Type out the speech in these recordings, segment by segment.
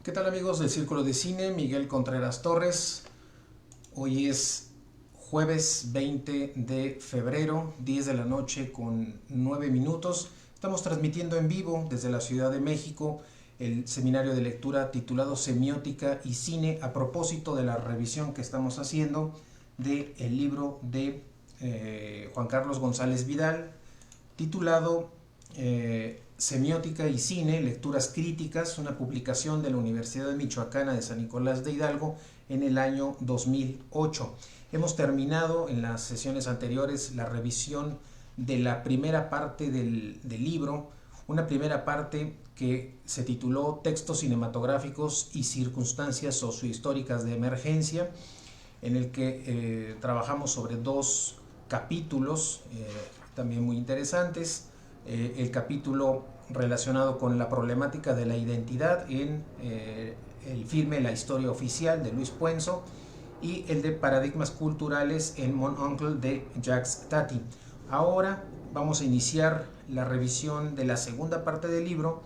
¿Qué tal amigos del Círculo de Cine? Miguel Contreras Torres. Hoy es jueves 20 de febrero, 10 de la noche con 9 minutos. Estamos transmitiendo en vivo desde la Ciudad de México el seminario de lectura titulado Semiótica y Cine a propósito de la revisión que estamos haciendo del libro de Juan Carlos González Vidal titulado Semiótica y Cine, Lecturas Críticas, una publicación de la Universidad Michoacana de San Nicolás de Hidalgo en el año 2008. Hemos terminado en las sesiones anteriores la revisión de la primera parte del libro, una primera parte que se tituló Textos cinematográficos y circunstancias sociohistóricas de emergencia, en el que trabajamos sobre dos capítulos también muy interesantes. El capítulo relacionado con la problemática de la identidad en el filme La Historia Oficial de Luis Puenzo y el de Paradigmas Culturales en Mon Oncle de Jacques Tati. Ahora vamos a iniciar la revisión de la segunda parte del libro,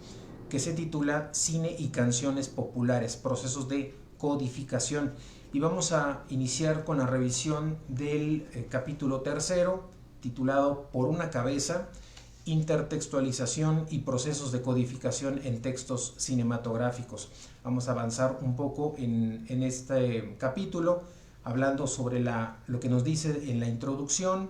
que se titula Cine y canciones populares, procesos de codificación, y vamos a iniciar con la revisión del capítulo tercero, titulado Por una cabeza, intertextualización y procesos de codificación en textos cinematográficos. Vamos a avanzar un poco en este capítulo, hablando sobre lo que nos dice en la introducción,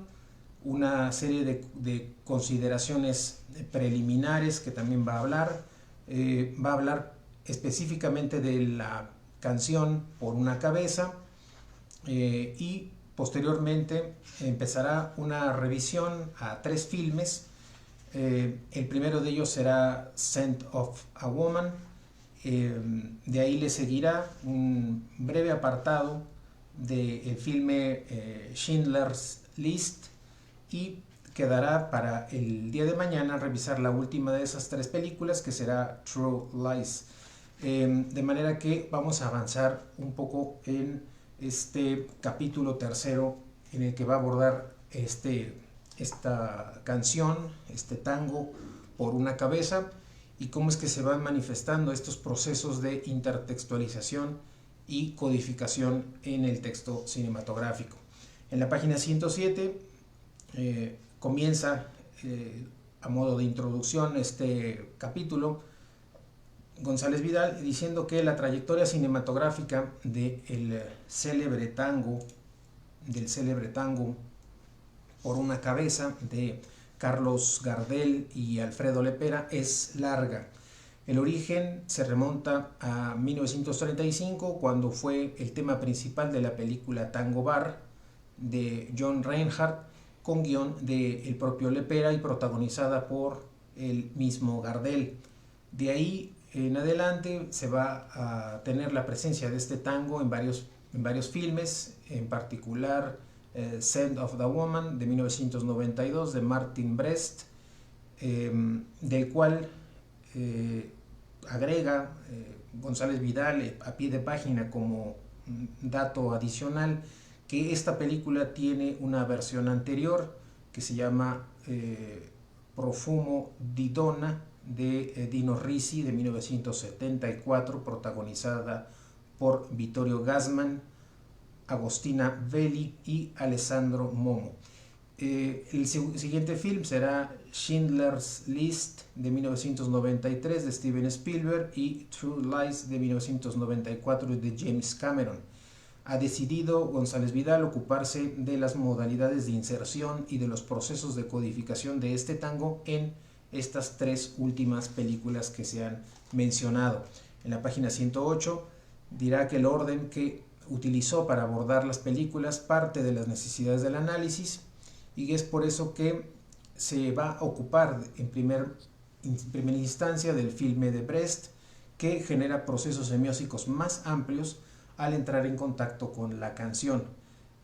una serie de consideraciones preliminares que también va a hablar específicamente de la canción Por una cabeza, y posteriormente empezará una revisión a tres filmes. El primero de ellos será Scent of a Woman. De ahí le seguirá un breve apartado del filme Schindler's List, y quedará para el día de mañana revisar la última de esas tres películas, que será True Lies. De manera que vamos a avanzar un poco en este capítulo tercero, en el que va a abordar esta canción, este tango Por una cabeza, y cómo es que se van manifestando estos procesos de intertextualización y codificación en el texto cinematográfico. En la página 107 comienza a modo de introducción este capítulo González Vidal diciendo que la trayectoria cinematográfica del célebre tango Por una cabeza de Carlos Gardel y Alfredo Lepera es larga. El origen se remonta a 1935, cuando fue el tema principal de la película Tango Bar de John Reinhardt, con guión del propio Lepera y protagonizada por el mismo Gardel. De ahí en adelante se va a tener la presencia de este tango en varios filmes, en particular Scent of the Woman de 1992 de Martin Brest, del cual agrega González Vidal a pie de página como dato adicional que esta película tiene una versión anterior que se llama Profumo di Donna de Dino Risi de 1974, protagonizada por Vittorio Gassman, Agostina Belli y Alessandro Momo. El siguiente film será Schindler's List de 1993 de Steven Spielberg y True Lies de 1994 de James Cameron. Ha decidido González Vidal ocuparse de las modalidades de inserción y de los procesos de codificación de este tango en estas tres últimas películas que se han mencionado. En la página 108 dirá que el orden que utilizó para abordar las películas parte de las necesidades del análisis, y es por eso que se va a ocupar en primera instancia del filme de Brest, que genera procesos semióticos más amplios al entrar en contacto con la canción.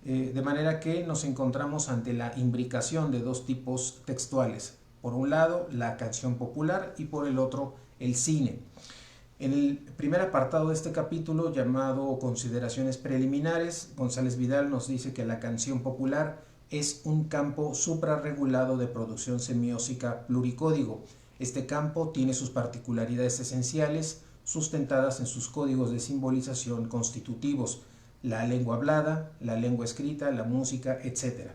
De manera que nos encontramos ante la imbricación de dos tipos textuales. Por un lado, la canción popular, y por el otro, el cine. En el primer apartado de este capítulo, llamado Consideraciones Preliminares, González Vidal nos dice que la canción popular es un campo suprarregulado de producción semiótica pluricódigo. Este campo tiene sus particularidades esenciales, sustentadas en sus códigos de simbolización constitutivos, la lengua hablada, la lengua escrita, la música, etc.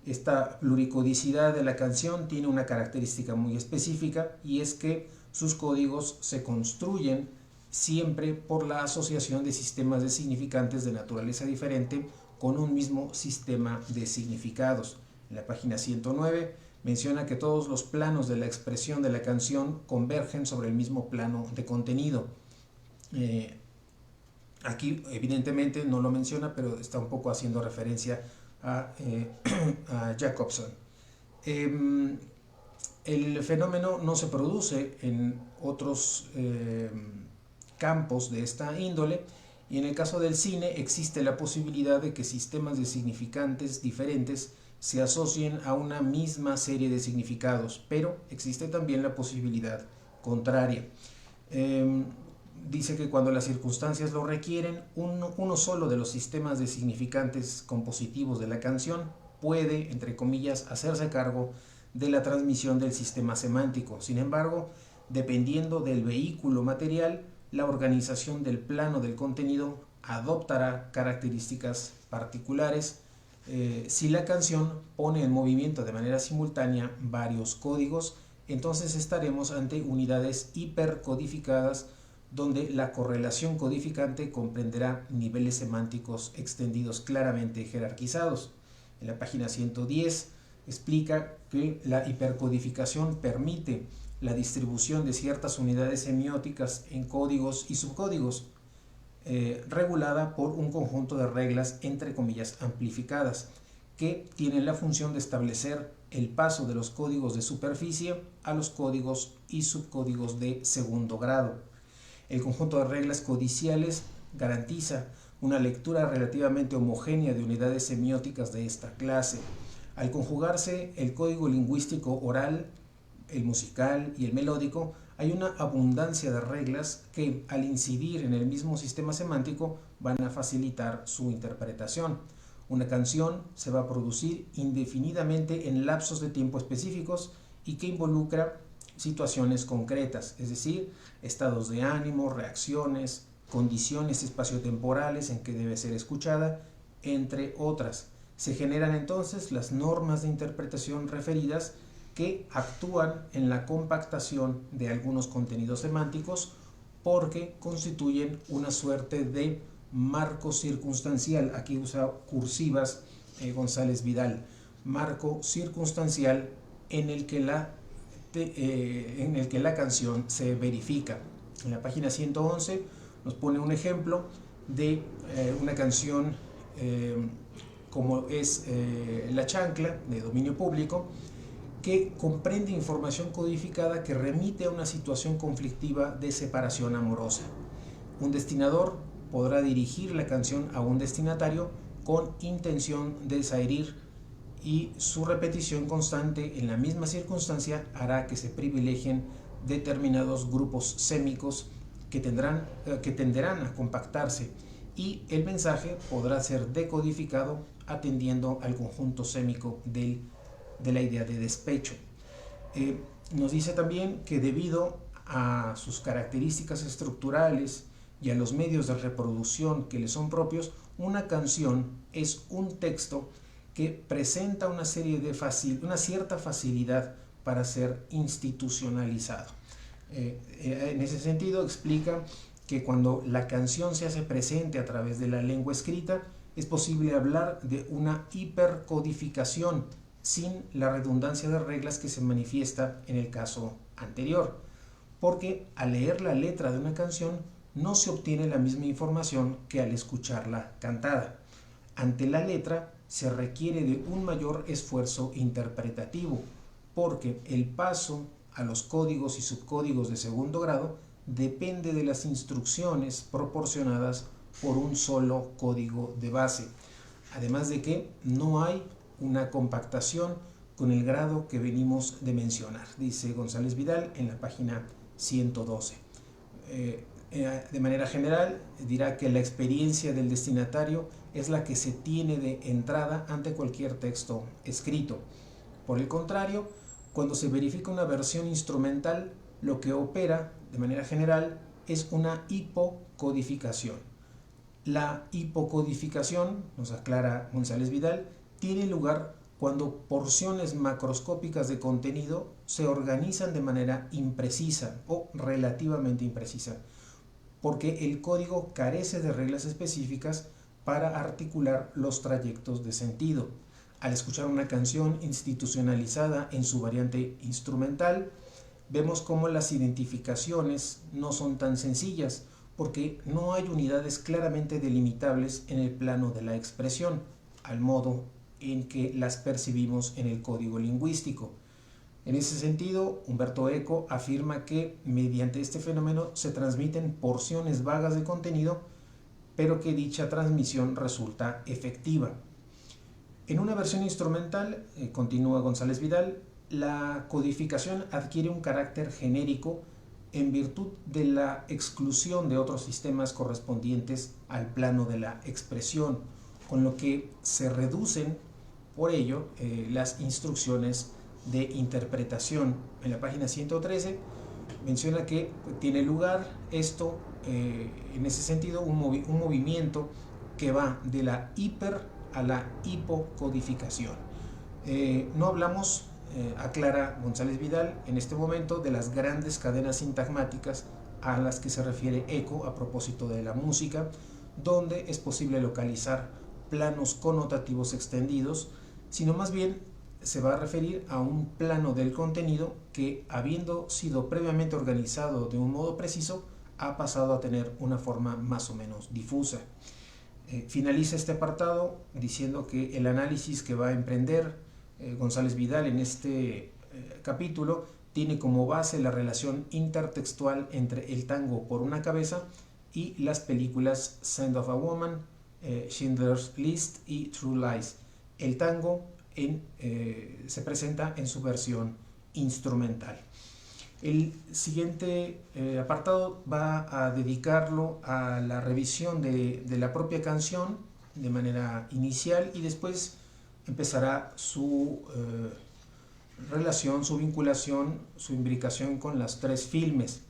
Esta pluricodicidad de la canción tiene una característica muy específica, y es que sus códigos se construyen siempre por la asociación de sistemas de significantes de naturaleza diferente con un mismo sistema de significados. En la página 109 menciona que todos los planos de la expresión de la canción convergen sobre el mismo plano de contenido. Aquí evidentemente no lo menciona, pero está un poco haciendo referencia a Jacobson. El fenómeno no se produce en otros campos de esta índole, y en el caso del cine existe la posibilidad de que sistemas de significantes diferentes se asocien a una misma serie de significados, pero existe también la posibilidad contraria. Dice que cuando las circunstancias lo requieren, uno solo de los sistemas de significantes compositivos de la canción puede, entre comillas, hacerse cargo de la transmisión del sistema semántico. Sin embargo, dependiendo del vehículo material, la organización del plano del contenido adoptará características particulares. Si la canción pone en movimiento de manera simultánea varios códigos, entonces estaremos ante unidades hipercodificadas, donde la correlación codificante comprenderá niveles semánticos extendidos claramente jerarquizados. En la página 110 explica que la hipercodificación permite la distribución de ciertas unidades semióticas en códigos y subcódigos, regulada por un conjunto de reglas entre comillas amplificadas, que tienen la función de establecer el paso de los códigos de superficie a los códigos y subcódigos de segundo grado. El conjunto de reglas codiciales garantiza una lectura relativamente homogénea de unidades semióticas de esta clase. Al conjugarse el código lingüístico oral, el musical y el melódico, hay una abundancia de reglas que, al incidir en el mismo sistema semántico, van a facilitar su interpretación. Una canción se va a producir indefinidamente en lapsos de tiempo específicos y que involucra situaciones concretas, es decir, estados de ánimo, reacciones, condiciones espaciotemporales en que debe ser escuchada, entre otras. Se generan entonces las normas de interpretación referidas, que actúan en la compactación de algunos contenidos semánticos porque constituyen una suerte de marco circunstancial. Aquí usa cursivas González Vidal. Marco circunstancial en el que la canción se verifica. En la página 111 nos pone un ejemplo de una canción como es La Chancla, de dominio público, que comprende información codificada que remite a una situación conflictiva de separación amorosa. Un destinador podrá dirigir la canción a un destinatario con intención de desherir, y su repetición constante en la misma circunstancia hará que se privilegien determinados grupos sémicos que tenderán a compactarse, y el mensaje podrá ser decodificado atendiendo al conjunto sémico de la idea de despecho. Nos dice también que debido a sus características estructurales y a los medios de reproducción que le son propios, una canción es un texto que presenta una cierta facilidad para ser institucionalizado. En ese sentido explica que cuando la canción se hace presente a través de la lengua escrita, es posible hablar de una hipercodificación sin la redundancia de reglas que se manifiesta en el caso anterior, porque al leer la letra de una canción no se obtiene la misma información que al escucharla cantada. Ante la letra se requiere de un mayor esfuerzo interpretativo, porque el paso a los códigos y subcódigos de segundo grado depende de las instrucciones proporcionadas por un solo código de base, además de que no hay una compactación con el grado que venimos de mencionar, dice González Vidal en la página 112. De manera general, dirá que la experiencia del destinatario es la que se tiene de entrada ante cualquier texto escrito. Por el contrario, cuando se verifica una versión instrumental, lo que opera de manera general es una hipocodificación. La hipocodificación, nos aclara González Vidal, tiene lugar cuando porciones macroscópicas de contenido se organizan de manera imprecisa o relativamente imprecisa, porque el código carece de reglas específicas para articular los trayectos de sentido. Al escuchar una canción institucionalizada en su variante instrumental, vemos cómo las identificaciones no son tan sencillas, porque no hay unidades claramente delimitables en el plano de la expresión, al modo en que las percibimos en el código lingüístico. En ese sentido, Umberto Eco afirma que mediante este fenómeno se transmiten porciones vagas de contenido, pero que dicha transmisión resulta efectiva. En una versión instrumental, continúa González Vidal, la codificación adquiere un carácter genérico en virtud de la exclusión de otros sistemas correspondientes al plano de la expresión, con lo que se reducen por ello las instrucciones de interpretación. En la página 113 menciona que tiene lugar esto, en ese sentido, un movimiento que va de la hiper a la hipocodificación. No hablamos, aclara González Vidal, en este momento de las grandes cadenas sintagmáticas a las que se refiere Eco a propósito de la música, donde es posible localizar planos connotativos extendidos, sino más bien se va a referir a un plano del contenido que, habiendo sido previamente organizado de un modo preciso, ha pasado a tener una forma más o menos difusa. Finaliza este apartado diciendo que el análisis que va a emprender González Vidal en este capítulo tiene como base la relación intertextual entre el tango por una cabeza y las películas Scent of a Woman, Schindler's List y True Lies. El tango se presenta en su versión instrumental. El siguiente apartado va a dedicarlo a la revisión de la propia canción de manera inicial, y después empezará su relación, su vinculación, su imbricación con las tres filmes.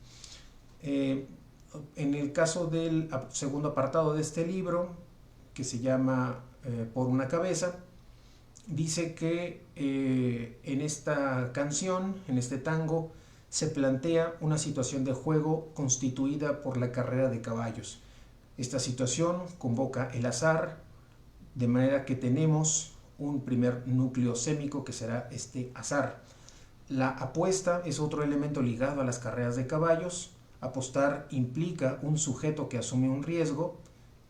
En el caso del segundo apartado de este libro, que se llama Por una cabeza, dice que en esta canción, en este tango, se plantea una situación de juego constituida por la carrera de caballos. Esta situación convoca el azar, de manera que tenemos un primer núcleo sémico que será este azar. La apuesta es otro elemento ligado a las carreras de caballos. Apostar implica un sujeto que asume un riesgo,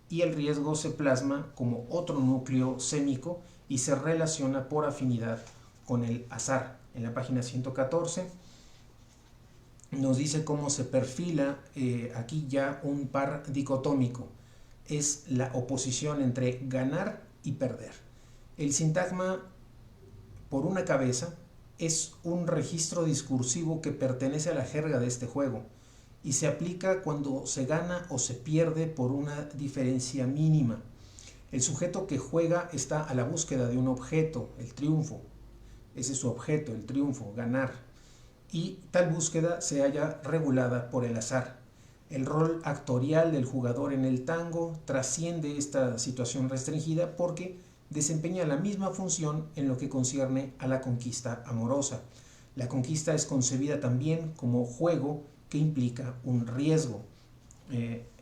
y el riesgo se plasma como otro núcleo sémico y se relaciona por afinidad con el azar. En la página 114 nos dice cómo se perfila aquí ya un par dicotómico. Es la oposición entre ganar y perder. El sintagma por una cabeza es un registro discursivo que pertenece a la jerga de este juego y se aplica cuando se gana o se pierde por una diferencia mínima. El sujeto que juega está a la búsqueda de un objeto, el triunfo. Ese es su objeto, el triunfo, ganar. Y tal búsqueda se halla regulada por el azar. El rol actorial del jugador en el tango trasciende esta situación restringida porque desempeña la misma función en lo que concierne a la conquista amorosa. La conquista es concebida también como juego que implica un riesgo.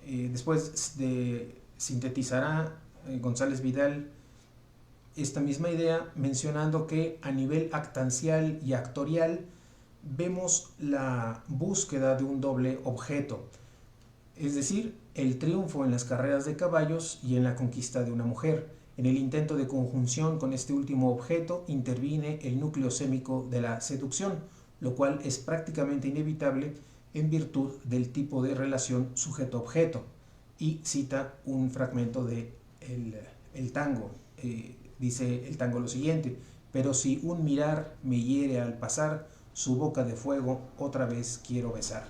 Después sintetizará González Vidal esta misma idea mencionando que a nivel actancial y actorial vemos la búsqueda de un doble objeto, es decir, el triunfo en las carreras de caballos y en la conquista de una mujer. En el intento de conjunción con este último objeto interviene el núcleo sémico de la seducción, lo cual es prácticamente inevitable en virtud del tipo de relación sujeto-objeto. Y cita un fragmento de el tango. Dice el tango lo siguiente: pero si un mirar me hiere al pasar, su boca de fuego otra vez quiero besar.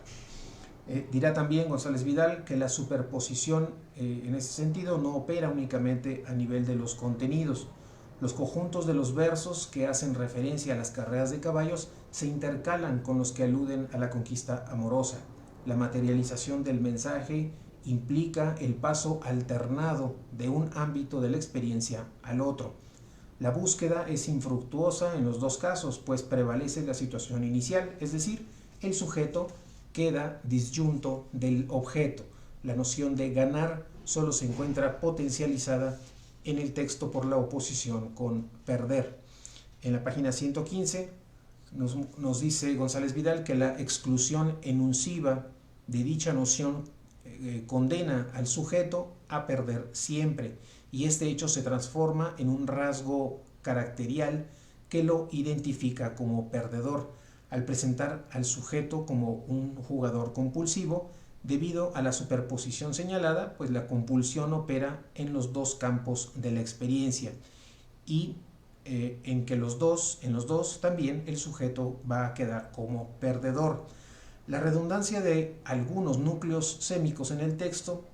Dirá también González Vidal que la superposición en ese sentido no opera únicamente a nivel de los contenidos. Los conjuntos de los versos que hacen referencia a las carreras de caballos se intercalan con los que aluden a la conquista amorosa. La materialización del mensaje implica el paso alternado de un ámbito de la experiencia al otro. La búsqueda es infructuosa en los dos casos, pues prevalece la situación inicial, es decir, el sujeto queda disyunto del objeto. La noción de ganar solo se encuentra potencializada en el texto por la oposición con perder. En la página 115 nos dice González Vidal que la exclusión enunciva de dicha noción condena al sujeto a perder siempre, y este hecho se transforma en un rasgo caracterial que lo identifica como perdedor, al presentar al sujeto como un jugador compulsivo. Debido a la superposición señalada, pues la compulsión opera en los dos campos de la experiencia, y en los dos también el sujeto va a quedar como perdedor. La redundancia de algunos núcleos sémicos en el texto,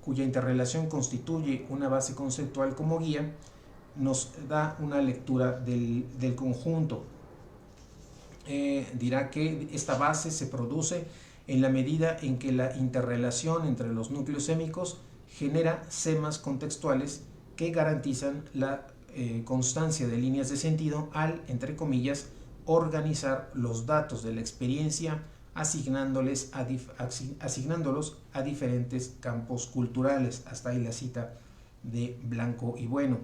cuya interrelación constituye una base conceptual como guía, nos da una lectura del conjunto. Dirá que esta base se produce en la medida en que la interrelación entre los núcleos sémicos genera semas contextuales que garantizan la constancia de líneas de sentido al, entre comillas, organizar los datos de la experiencia, asignándolos a diferentes campos culturales. Hasta ahí la cita de Blanco y Bueno.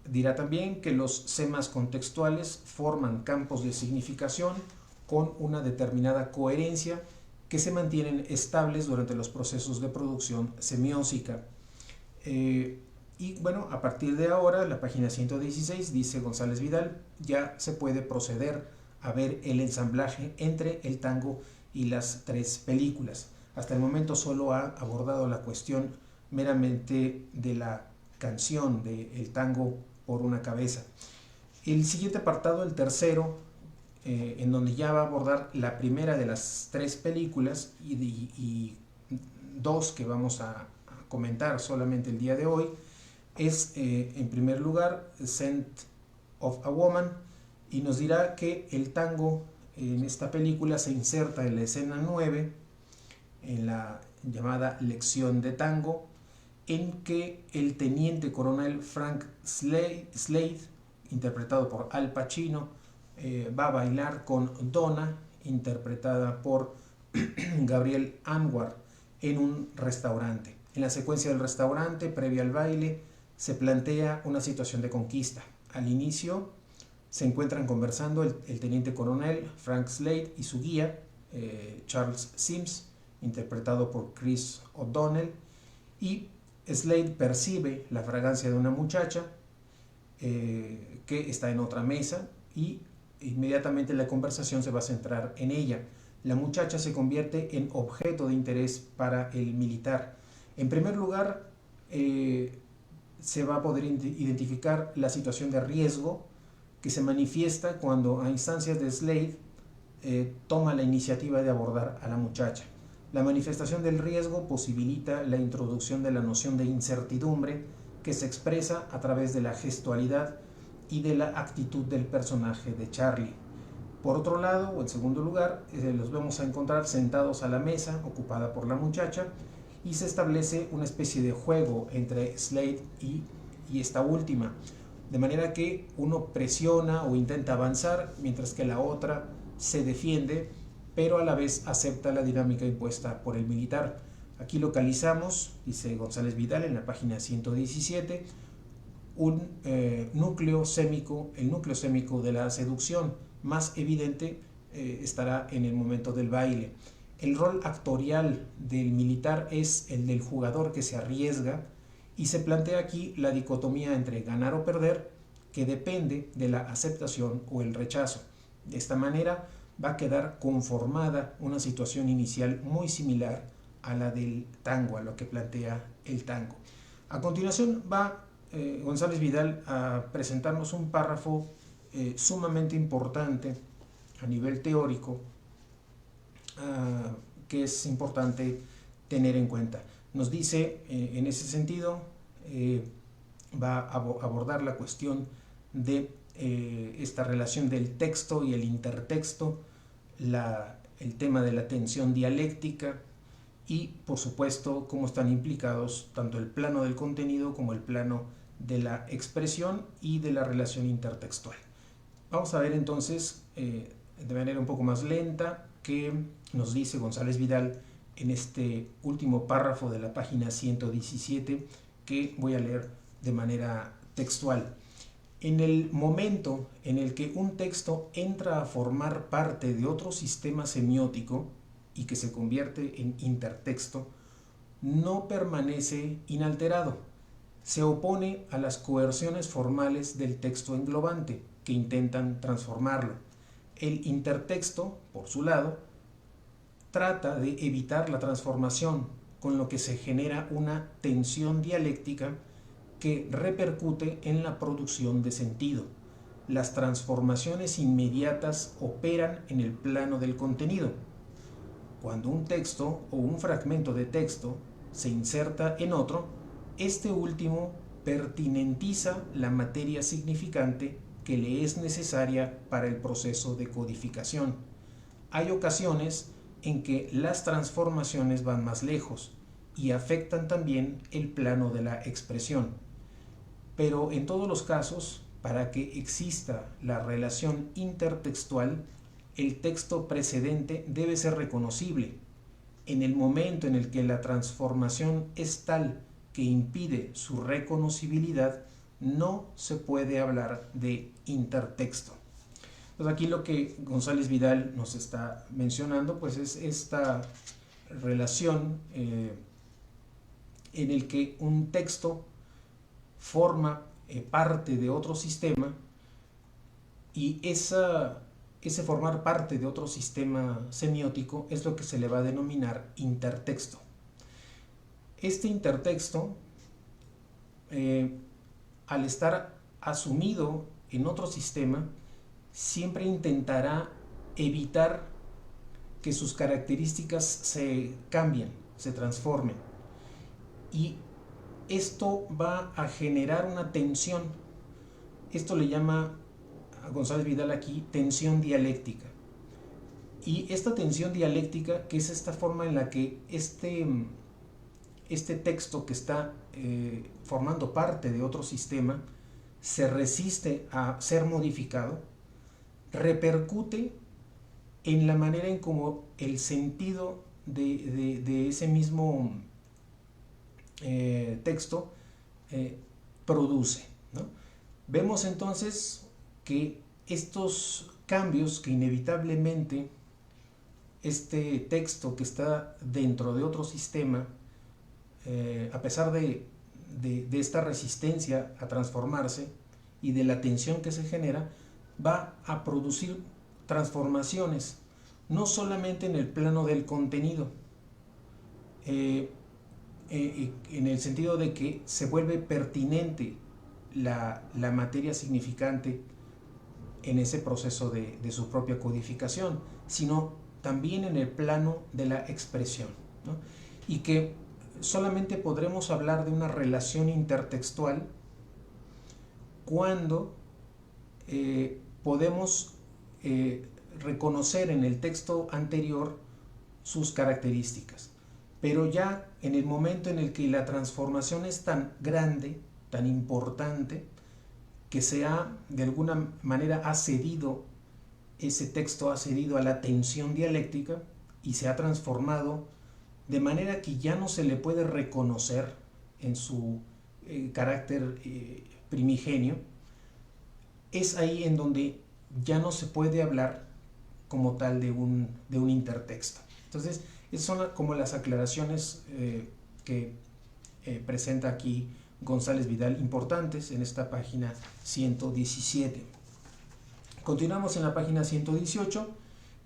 Dirá también que los semas contextuales forman campos de significación con una determinada coherencia que se mantienen estables durante los procesos de producción semiótica. Y bueno, a partir de ahora, la página 116, dice González Vidal, ya se puede proceder a ver el ensamblaje entre el tango y las tres películas. Hasta el momento solo ha abordado la cuestión meramente de la canción de El tango por una cabeza. El siguiente apartado, el tercero, en donde ya va a abordar la primera de las tres películas y dos que vamos a comentar solamente el día de hoy, es en primer lugar Scent of a Woman, y nos dirá que el tango en esta película se inserta en la escena 9, en la llamada lección de tango, en que el teniente coronel Frank Slade, interpretado por Al Pacino, va a bailar con Donna, interpretada por Gabriel Anwar, en un restaurante. En la secuencia del restaurante, previa al baile, se plantea una situación de conquista. Al inicio se encuentran conversando el teniente coronel Frank Slade y su guía, Charles Sims, interpretado por Chris O'Donnell, y Slade percibe la fragancia de una muchacha que está en otra mesa, y inmediatamente la conversación se va a centrar en ella. La muchacha se convierte en objeto de interés para el militar. En primer lugar, se va a poder identificar la situación de riesgo que se manifiesta cuando, a instancias de Slade, toma la iniciativa de abordar a la muchacha. La manifestación del riesgo posibilita la introducción de la noción de incertidumbre, que se expresa a través de la gestualidad y de la actitud del personaje de Charlie. Por otro lado, o en segundo lugar, los vamos a encontrar sentados a la mesa ocupada por la muchacha, y se establece una especie de juego entre Slade y esta última, de manera que uno presiona o intenta avanzar, mientras que la otra se defiende, pero a la vez acepta la dinámica impuesta por el militar. Aquí localizamos, dice González Vidal en la página 117, un núcleo sémico, el núcleo sémico de la seducción. Más evidente estará en el momento del baile. El rol actorial del militar es el del jugador que se arriesga, y se plantea aquí la dicotomía entre ganar o perder, que depende de la aceptación o el rechazo. De esta manera va a quedar conformada una situación inicial muy similar a la del tango, a lo que plantea el tango. A continuación va González Vidal a presentarnos un párrafo sumamente importante a nivel teórico, que es importante tener en cuenta. Nos dice, en ese sentido, va a abordar la cuestión de esta relación del texto y el intertexto, la el tema de la tensión dialéctica y, por supuesto, cómo están implicados tanto el plano del contenido como el plano de la expresión y de la relación intertextual. Vamos a ver entonces de manera un poco más lenta qué nos dice González Vidal en este último párrafo de la página 117 que voy a leer de manera textual. En el momento en el que un texto entra a formar parte de otro sistema semiótico y que se convierte en intertexto, no permanece inalterado. Se opone a las coerciones formales del texto englobante que intentan transformarlo. El intertexto, por su lado, trata de evitar la transformación, con lo que se genera una tensión dialéctica que repercute en la producción de sentido. Las transformaciones inmediatas operan en el plano del contenido. Cuando un texto o un fragmento de texto se inserta en otro, este último pertinentiza la materia significante que le es necesaria para el proceso de codificación. Hay ocasiones en que las transformaciones van más lejos y afectan también el plano de la expresión. Pero en todos los casos, para que exista la relación intertextual, el texto precedente debe ser reconocible. En el momento en el que la transformación es tal que impide su reconocibilidad, no se puede hablar de intertexto. Pues aquí lo que González Vidal nos está mencionando pues es esta relación en el que un texto forma parte de otro sistema y ese formar parte de otro sistema semiótico es lo que se le va a denominar intertexto. Este intertexto, al estar asumido en otro sistema, siempre intentará evitar que sus características se cambien, se transformen. Y esto va a generar una tensión. Esto le llama a González Vidal aquí tensión dialéctica. Y esta tensión dialéctica, que es esta forma en la que este texto que está formando parte de otro sistema se resiste a ser modificado, repercute en la manera en cómo el sentido de ese mismo texto produce, ¿no? Vemos entonces que estos cambios que inevitablemente este texto que está dentro de otro sistema, a pesar de esta resistencia a transformarse y de la tensión que se genera, va a producir transformaciones, no solamente en el plano del contenido, en el sentido de que se vuelve pertinente la materia significante en ese proceso de su propia codificación, sino también en el plano de la expresión, ¿no? Y que solamente podremos hablar de una relación intertextual cuando podemos reconocer en el texto anterior sus características. Pero ya en el momento en el que la transformación es tan grande, tan importante, que se ha de alguna manera ese texto ha cedido a la tensión dialéctica y se ha transformado de manera que ya no se le puede reconocer en su carácter primigenio, es ahí en donde ya no se puede hablar como tal de un intertexto. Entonces, esas son como las aclaraciones que presenta aquí González Vidal, importantes en esta página 117. Continuamos en la página 118,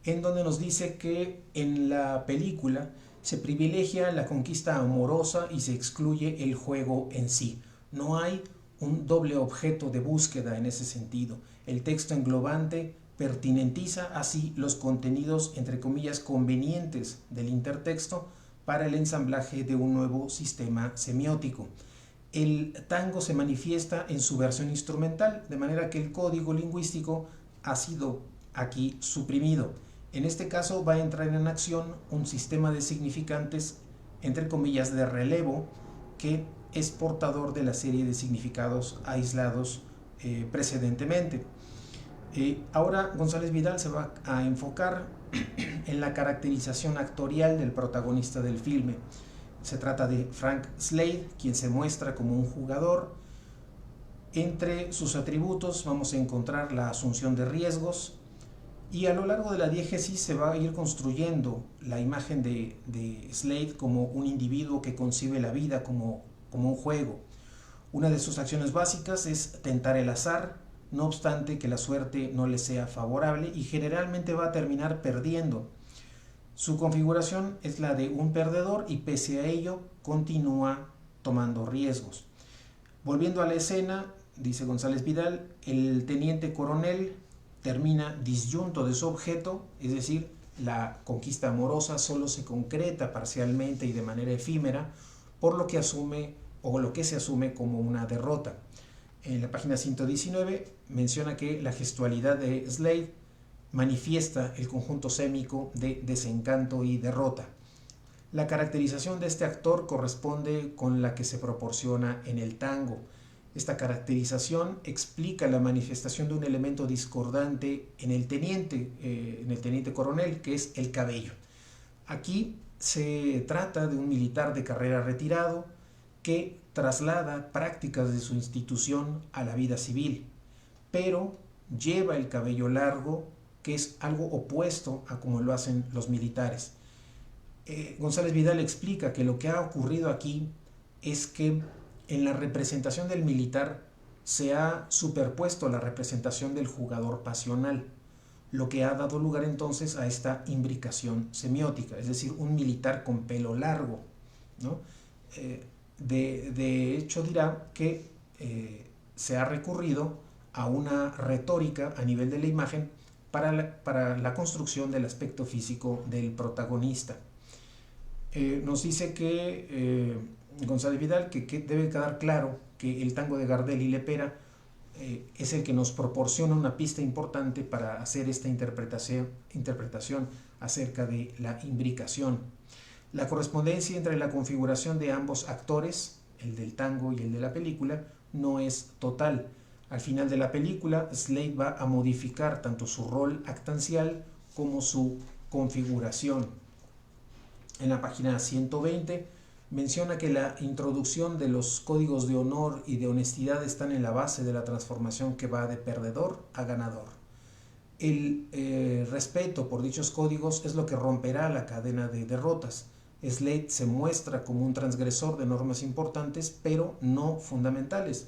en donde nos dice que en la película se privilegia la conquista amorosa y se excluye el juego en sí. No hay un doble objeto de búsqueda en ese sentido. El texto englobante pertinentiza así los contenidos, entre comillas, convenientes del intertexto para el ensamblaje de un nuevo sistema semiótico. El tango se manifiesta en su versión instrumental, de manera que el código lingüístico ha sido aquí suprimido. En este caso va a entrar en acción un sistema de significantes, entre comillas, de relevo, que es portador de la serie de significados aislados precedentemente. Ahora González Vidal se va a enfocar en la caracterización actorial del protagonista del filme. Se trata de Frank Slade, quien se muestra como un jugador. Entre sus atributos vamos a encontrar la asunción de riesgos, y a lo largo de la diégesis se va a ir construyendo la imagen de Slade como un individuo que concibe la vida como un juego. Una de sus acciones básicas es tentar el azar, no obstante que la suerte no le sea favorable, y generalmente va a terminar perdiendo. Su configuración es la de un perdedor y pese a ello continúa tomando riesgos. Volviendo a la escena, dice González Vidal, el teniente coronel termina disyunto de su objeto, es decir, la conquista amorosa solo se concreta parcialmente y de manera efímera, por lo que asume o lo que se asume como una derrota. En la página 119 menciona que la gestualidad de Slade manifiesta el conjunto sémico de desencanto y derrota. La caracterización de este actor corresponde con la que se proporciona en el tango. Esta caracterización explica la manifestación de un elemento discordante en el teniente coronel, que es el cabello. Aquí se trata de un militar de carrera retirado que traslada prácticas de su institución a la vida civil, pero lleva el cabello largo, que es algo opuesto a como lo hacen los militares. González Vidal explica que lo que ha ocurrido aquí es que en la representación del militar se ha superpuesto la representación del jugador pasional, lo que ha dado lugar entonces a esta imbricación semiótica, es decir, un militar con pelo largo, ¿no? De hecho dirá que se ha recurrido a una retórica a nivel de la imagen para la construcción del aspecto físico del protagonista. Nos dice que González Vidal que debe quedar claro que el tango de Gardel y Lepera es el que nos proporciona una pista importante para hacer esta interpretación acerca de la imbricación. La correspondencia entre la configuración de ambos actores, el del tango y el de la película, no es total. Al final de la película, Slade va a modificar tanto su rol actancial como su configuración. En la página 120 menciona que la introducción de los códigos de honor y de honestidad están en la base de la transformación que va de perdedor a ganador. El respeto por dichos códigos es lo que romperá la cadena de derrotas. Slade se muestra como un transgresor de normas importantes, pero no fundamentales,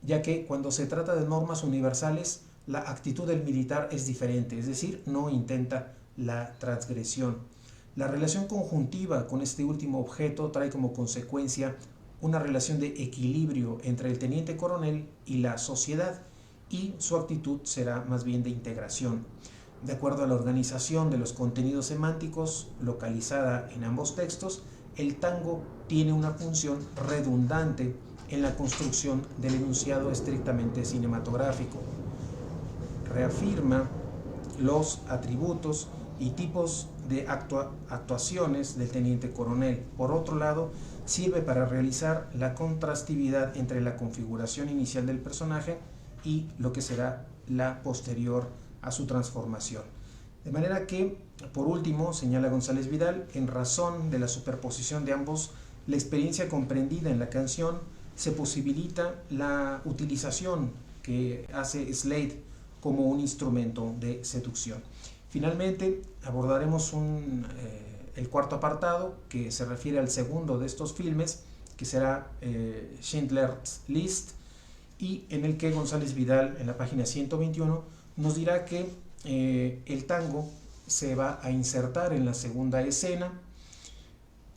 ya que cuando se trata de normas universales, la actitud del militar es diferente, es decir, no intenta la transgresión. La relación conjuntiva con este último objeto trae como consecuencia una relación de equilibrio entre el teniente coronel y la sociedad, y su actitud será más bien de integración. De acuerdo a la organización de los contenidos semánticos localizada en ambos textos, el tango tiene una función redundante en la construcción del enunciado estrictamente cinematográfico. Reafirma los atributos y tipos de actuaciones del teniente coronel. Por otro lado, sirve para realizar la contrastividad entre la configuración inicial del personaje y lo que será la posterior a su transformación. De manera que, por último, señala González Vidal, en razón de la superposición de ambos, la experiencia comprendida en la canción se posibilita la utilización que hace Slade como un instrumento de seducción. Finalmente, abordaremos el cuarto apartado, que se refiere al segundo de estos filmes, que será Schindler's List, y en el que González Vidal, en la página 121, nos dirá que el tango se va a insertar en la segunda escena,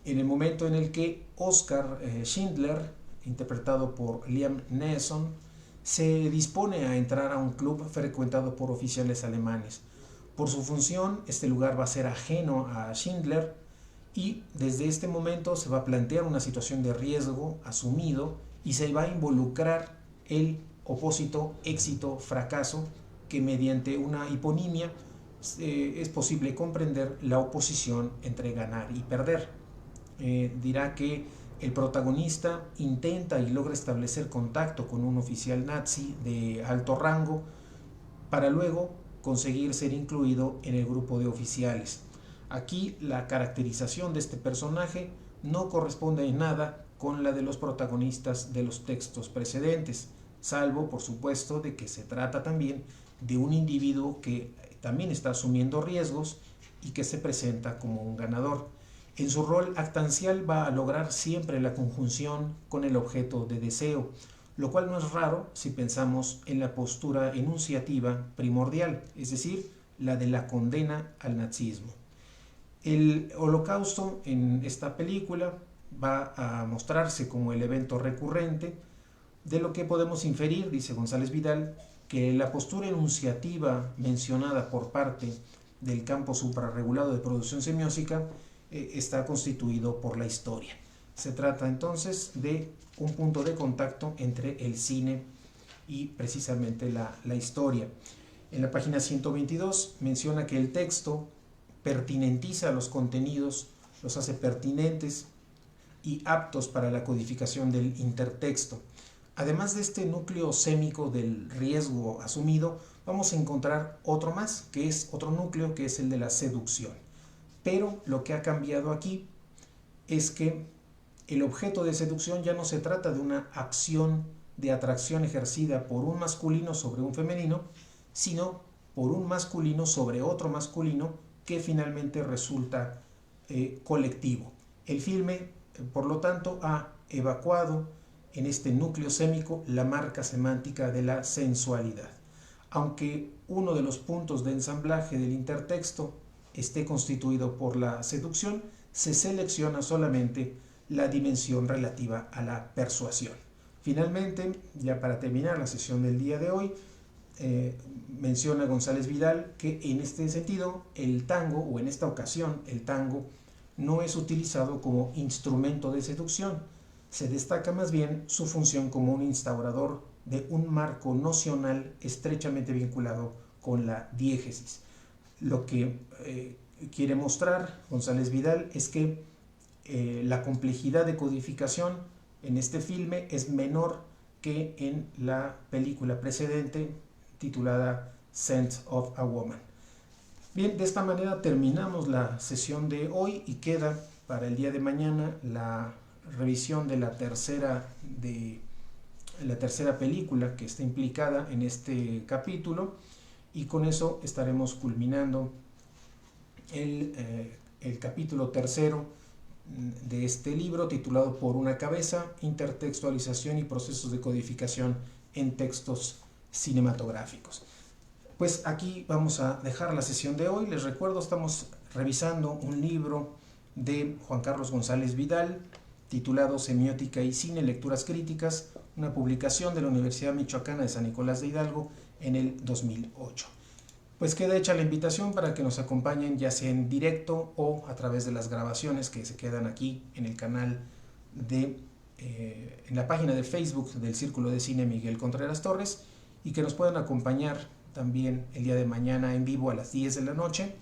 en el momento en el que Oskar Schindler, interpretado por Liam Neeson, se dispone a entrar a un club frecuentado por oficiales alemanes. Por su función, este lugar va a ser ajeno a Schindler y desde este momento se va a plantear una situación de riesgo asumido y se va a involucrar el opósito éxito-fracaso que mediante una hiponimia es posible comprender la oposición entre ganar y perder. Dirá que el protagonista intenta y logra establecer contacto con un oficial nazi de alto rango para luego conseguir ser incluido en el grupo de oficiales. Aquí la caracterización de este personaje no corresponde en nada con la de los protagonistas de los textos precedentes, salvo por supuesto de que se trata también de un individuo que también está asumiendo riesgos y que se presenta como un ganador. En su rol actancial va a lograr siempre la conjunción con el objeto de deseo, lo cual no es raro si pensamos en la postura enunciativa primordial, es decir, la de la condena al nazismo. El Holocausto en esta película va a mostrarse como el evento recurrente, de lo que podemos inferir, dice González Vidal, que la postura enunciativa mencionada por parte del campo suprarregulado de producción semiótica está constituido por la historia. Se trata entonces de un punto de contacto entre el cine y precisamente la historia. En la página 122 menciona que el texto pertinentiza los contenidos, los hace pertinentes y aptos para la codificación del intertexto. Además de este núcleo sémico del riesgo asumido, vamos a encontrar otro más, que es otro núcleo, que es el de la seducción. Pero lo que ha cambiado aquí es que el objeto de seducción ya no se trata de una acción de atracción ejercida por un masculino sobre un femenino, sino por un masculino sobre otro masculino que finalmente resulta colectivo. El filme, por lo tanto, ha evacuado en este núcleo sémico la marca semántica de la sensualidad. Aunque uno de los puntos de ensamblaje del intertexto esté constituido por la seducción, se selecciona solamente la dimensión relativa a la persuasión. Finalmente, ya para terminar la sesión del día de hoy, menciona González Vidal que en este sentido el tango, o en esta ocasión el tango, no es utilizado como instrumento de seducción. Se destaca más bien su función como un instaurador de un marco nocional estrechamente vinculado con la diégesis. Lo que quiere mostrar González Vidal es que la complejidad de codificación en este filme es menor que en la película precedente titulada Scent of a Woman. Bien, de esta manera terminamos la sesión de hoy y queda para el día de mañana la revisión de la tercera película que está implicada en este capítulo, y con eso estaremos culminando el capítulo tercero de este libro titulado Por una cabeza, intertextualización y procesos de codificación en textos cinematográficos. Pues aquí vamos a dejar la sesión de hoy. Les recuerdo, estamos revisando un libro de Juan Carlos González Vidal titulado Semiótica y Cine, Lecturas Críticas, una publicación de la Universidad Michoacana de San Nicolás de Hidalgo en el 2008. Pues queda hecha la invitación para que nos acompañen, ya sea en directo o a través de las grabaciones que se quedan aquí en el canal en la página de Facebook del Círculo de Cine Miguel Contreras Torres, y que nos puedan acompañar también el día de mañana en vivo a las 10 de la noche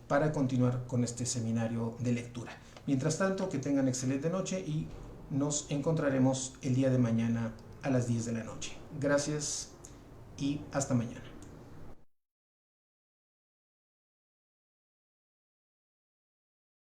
para continuar con este seminario de lectura. Mientras tanto, que tengan excelente noche y nos encontraremos el día de mañana a las 10 de la noche. Gracias y hasta mañana.